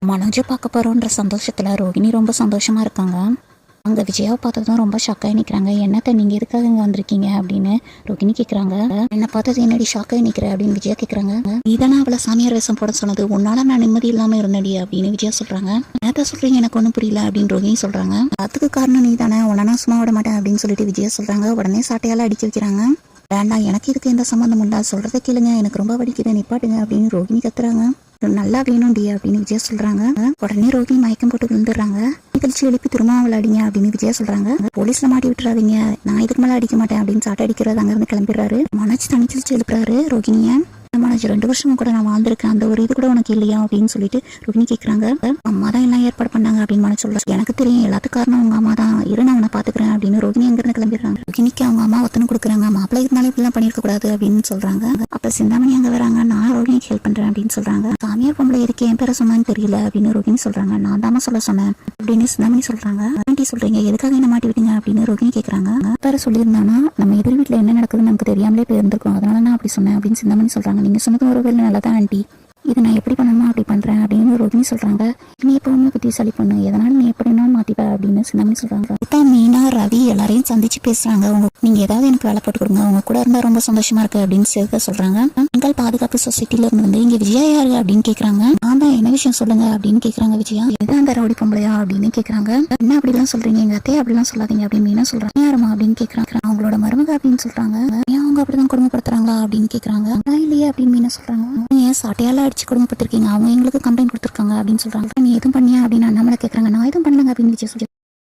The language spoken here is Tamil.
மனோஜை பார்க்க போகிறோன்ற சந்தோஷத்தில் ரோகிணி ரொம்ப சந்தோஷமாக இருக்காங்க. அங்கே விஜயாவை பார்த்ததும் ரொம்ப ஷாக்காகி நிற்கிறாங்க. என்னத்தை நீங்கள் எதுக்காக இங்கே வந்திருக்கீங்க அப்படின்னு ரோகிணி கேட்குறாங்க. என்னை பார்த்தது என்னடி ஷாக்காகி நிற்கிற அப்படின்னு விஜயா கேட்குறாங்க. நீதானே அவளை சாமியார் வேஷம் போட சொன்னது, உன்னால நான் நிம்மதி இல்லாமல் இருந்தடி அப்படின்னு விஜயா சொல்கிறாங்க. என்னத்த சொல்கிறீங்க, எனக்கு ஒன்றும் புரியல அப்படின்னு ரோகிணி சொல்கிறாங்க. அதுக்கு காரணம் நீ தானே, உடனே நான் சும்மா விட மாட்டேன் அப்படின்னு சொல்லிட்டு விஜயா சொல்கிறாங்க. உடனே சாட்டையால் அடிக்க வைக்கிறாங்க. வேண்டாம், எனக்கு இதுக்கு எந்த சம்மந்தம் உண்டா, சொல்கிறத கேளுங்க, எனக்கு ரொம்ப வலிக்குது, நிப்பாட்டுங்க அப்படின்னு ரோகிணி கத்துறாங்க. நல்லா வேணும்டி அப்படின்னு விஜயா சொல்றாங்க. உடனே ரோகிணி மயக்கம் போட்டு விழுந்துடுறாங்க. கழிச்சு எழுப்பி திரும்ப அவளை அடிங்க அப்படின்னு விஜயா சொல்றாங்க. போலீஸ்ல மாட்டி விட்டுறாதீங்க, நான் இதுக்கு மேல அடிக்க மாட்டேன் அப்படின்னு சாட்டை அடிக்கிறது அங்க இருந்து கிளம்பிடுறாரு. மனோஜ் தனிச்சு எழுப்புறாரு ரோகிணிய. மனோஜ் 2 வருஷமா கூட நான் வாழ்ந்திருக்கேன், அந்த ஒரு இது கூட உனக்கு இல்லையா அப்படின்னு சொல்லிட்டு ரோகிணி கேட்குறாங்க. அம்மா தான் எல்லாம் ஏற்பாடு பண்ணாங்க அப்படின்னு மனோஜ் சொல்றாரு. எனக்கு தெரியும், எல்லாத்துக்கும் காரணம் உங்க அம்மா தான், இரு நான் உன்னை பாத்துக்கிறேன் அப்படின்னு ரோகிணி அங்கிருந்து கிளம்பிடுறாங்க. ரோகிணிக்கு அவங்க அம்மா ஒத்தனை கொடுக்குறாங்க. மாப்பிள்ளை இருந்தாலும் இப்படிலாம் பண்ணிருக்க கூடாது அப்படின்னு சொல்றாங்க. அப்ப சிந்தாமணி அங்க வராங்க. நான் ரோகிணிக்கு ஹெல்ப் பண்றேன் அப்படின்னு சொல்றாங்க. சாமியார் பொம்பளை இருக்கு, என் பேரை சொன்னான்னு தெரியல அப்படின்னு ரோகிணி சொல்றாங்க. நான் தாமா சொல்ல சொன்னேன் அப்படின்னு சிந்தாமணி சொல்றாங்க. ஆண்டி சொல்றீங்க, எதுக்காக என்ன மாட்டி விட்டீங்க அப்படின்னு ரோகிணி கேட்கறாங்க. பேரை சொல்லியிருந்தானா நம்ம எதிர் வீட்டுல என்ன நடக்குதுன்னு நமக்கு தெரியாமலே போயிருந்திருக்கும், அதனால நான் அப்படி சொன்னேன் அப்படின்னு சிந்தாமணி சொல்றாங்க. நீங்க சொன்னது ஒரு வேலை நல்லா தான் ஆண்டி, இது நான் எப்படி பண்ணணுமா அப்படி பண்றேன் அப்படின்னு ரோகிணி சொல்றாங்க. நீ எப்பவுமே புத்திசாலி பண்ணு, எதனால நீ எப்படின்னா மாத்திப்ப அப்படின்னு சிந்தாமணி சொல்றாங்க. இதான் மீனா ரவி எல்லாரையும் சந்திச்சு பேசுறாங்க. நீங்க ஏதாவது எனக்கு வேலை போட்டு கொடுங்க, உங்க கூட இருந்தா ரொம்ப சந்தோஷமா இருக்கு அப்படின்னு சேர்க்க சொல்றாங்க. பெண்கள் பாதுகாப்பு சொசைட்டில இருந்து வந்து இங்க விஜயா யாரு அப்படின்னு கேக்குறாங்க. நான் தான், என்ன விஷயம் சொல்லுங்க அப்படின்னு கேக்குறாங்க விஜயா. எதான் அந்த ரவுடி பொம்பளையா அப்படின்னு கேக்குறாங்க. என்ன அப்படிலாம் சொல்றீங்க, எங்க அத்தையை அப்படிலாம் சொல்லாதீங்க அப்படின்னு மீனா சொல்றாங்க. யாருமா அப்படின்னு கேக்குறாங்க. அவங்களோட மருமக அப்படின்னு சொல்றாங்க. ஏன் அவங்க அப்படிதான் கொடுமைப்படுத்துறாங்களா அப்படின்னு கேக்குறாங்க. இல்லையே அப்படின்னு மீனா சொல்றாங்க. ஏன் சாட்டையால அடிச்சு கொடுமைப்பட்டிருக்கீங்க, அவங்க எங்களுக்கு கம்ப்ளைண்ட் கொடுத்துருக்காங்க அப்படின்னு சொல்றாங்க. நீ எதுவும் பண்ணியா அப்படின்னு அண்ணாமலை கேக்குறாங்க. நான் எதுவும் பண்ணலங்க அப்படின்னு விஜயா சொல்றாங்க.